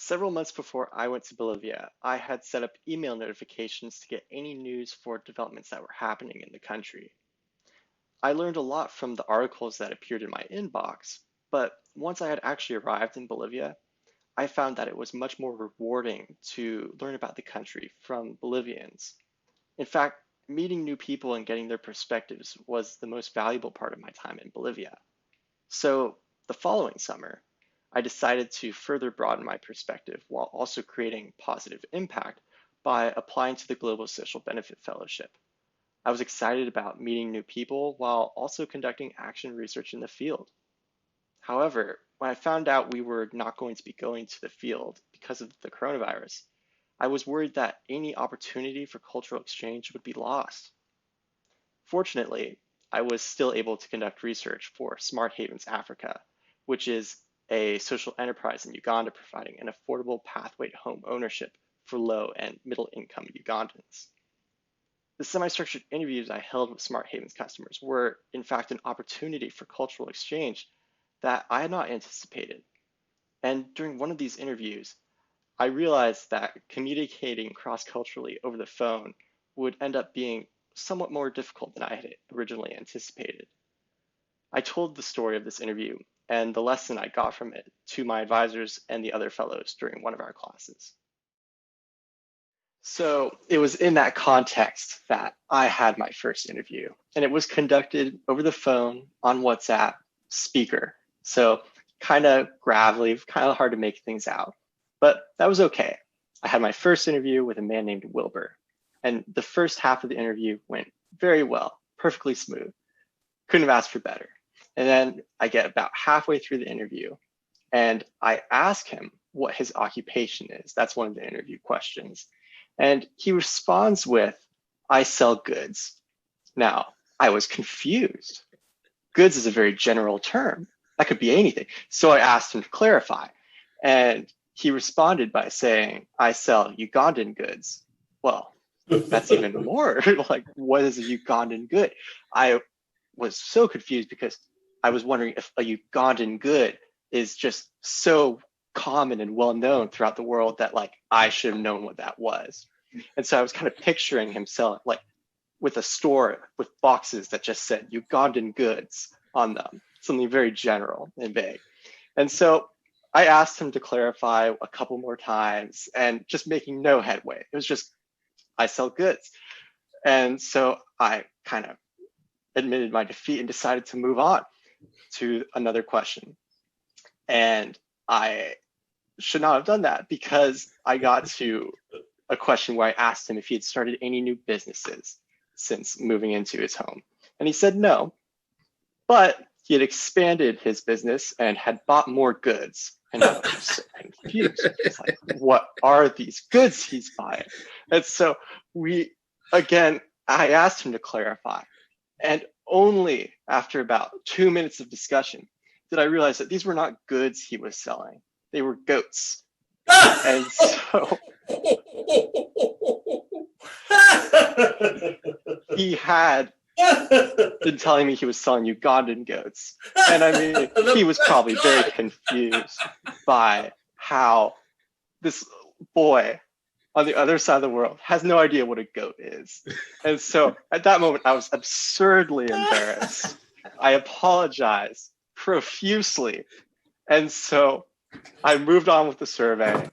Several months before I went to Bolivia, I had set up email notifications to get any news for developments that were happening in the country. I learned a lot from the articles that appeared in my inbox, but once I had actually arrived in Bolivia, I found that it was much more rewarding to learn about the country from Bolivians. In fact, meeting new people and getting their perspectives was the most valuable part of my time in Bolivia. So the following summer, I decided to further broaden my perspective while also creating positive impact by applying to the Global Social Benefit Fellowship. I was excited about meeting new people while also conducting action research in the field. However, when I found out we were not going to be going to the field because of the coronavirus, I was worried that any opportunity for cultural exchange would be lost. Fortunately, I was still able to conduct research for Smart Havens Africa, which is a social enterprise in Uganda providing an affordable pathway to home ownership for low and middle income Ugandans. The semi-structured interviews I held with Smart Havens customers were, in fact, an opportunity for cultural exchange that I had not anticipated. And during one of these interviews, I realized that communicating cross-culturally over the phone would end up being somewhat more difficult than I had originally anticipated. I told the story of this interview and the lesson I got from it to my advisors and the other fellows during one of our classes. So it was in that context that I had my first interview, and it was conducted over the phone on WhatsApp speaker. So kind of gravelly, kind of hard to make things out, but that was okay. I had my first interview with a man named Wilbur, and the first half of the interview went very well, perfectly smooth. Couldn't have asked for better. And then I get about halfway through the interview, and I ask him what his occupation is. That's one of the interview questions. And he responds with, "I sell goods." Now, I was confused. Goods is a very general term. That could be anything. So I asked him to clarify. And he responded by saying, "I sell Ugandan goods." Well, that's even more like, what is a Ugandan good? I was so confused because I was wondering if a Ugandan good is just so common and well known throughout the world that like I should have known what that was. And so I was kind of picturing himself like with a store with boxes that just said Ugandan goods on them, something very general and vague. And so I asked him to clarify a couple more times and just making no headway. It was just, "I sell goods." And so I kind of admitted my defeat and decided to move on to another question. And I should not have done that because I got to a question where I asked him if he had started any new businesses since moving into his home. And he said no, but he had expanded his business and had bought more goods. And I was so confused. It's like, what are these goods he's buying? And so I asked him to clarify. And only after about 2 minutes of discussion did I realize that these were not goods he was selling. They were goats. And so he had been telling me he was selling Ugandan goats. And I mean, he was probably very confused by how this boy on the other side of the world has no idea what a goat is. And so at that moment, I was absurdly embarrassed. I apologized profusely. And so I moved on with the survey,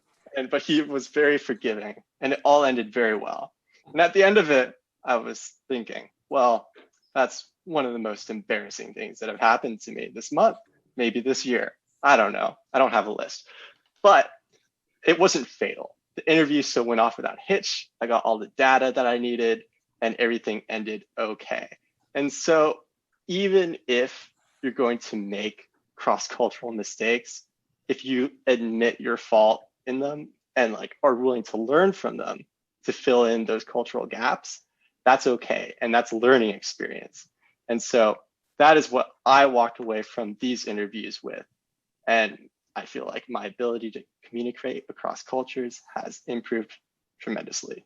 but he was very forgiving, and it all ended very well. And at the end of it, I was thinking, well, that's one of the most embarrassing things that have happened to me this month, maybe this year. I don't know. I don't have a list. But it wasn't fatal. The interview still went off without hitch. I got all the data that I needed, and everything ended okay. And so even if you're going to make cross-cultural mistakes, if you admit your fault in them and like are willing to learn from them to fill in those cultural gaps, that's okay. And that's a learning experience. And so that is what I walked away from these interviews with. And I feel like my ability to communicate across cultures has improved tremendously.